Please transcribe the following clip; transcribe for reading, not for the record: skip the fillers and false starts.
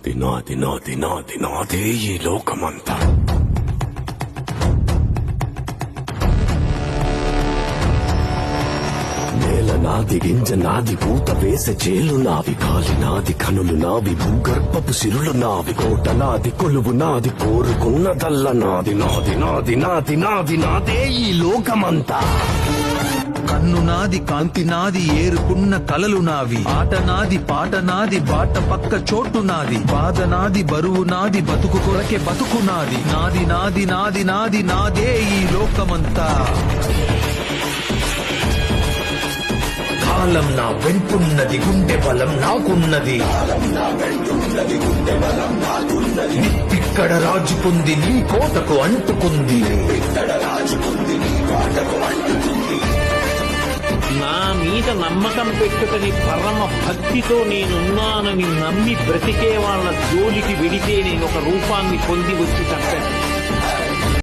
నాది నాది నాది నాది నాదే ఈ లోకమంతా. నేల నాది, గింజ నాది, పూత వేసే చేలు నావి, కాలి నాది, కనులు నావి, భూగర్భపు సిరులు నావి, కోట నాది, కొలువు నాది, కోరుకున్నదల్ల నాది నాది నాది నాది నాది నాదే ఈ లోకమంతా. కన్ను నాది, కాంతి నాది, ఏరుకున్న కలలు నావి, ఆట నాది, పాట నాది, బాట పక్క చోటు నాది, బాధ నాది, బరువు నాది, బతుకు కొరకే బతుకు నాది, నాది నాది నాది నాది నాదే ఈ లోకమంతా. కాలం నా వెంటున్నది, గుండె బలం నాకున్నది, ఇక్కడ రాజుకుంది, నీ కోటకు అంటుకుంది. నా మీద నమ్మకం పెట్టుకుని పరమ భక్తితో నేనున్నానని నమ్మి బ్రతికే వాళ్ళ జోలికి వెడితే నేను ఒక రూపాన్ని పొంది వచ్చి చంపాను.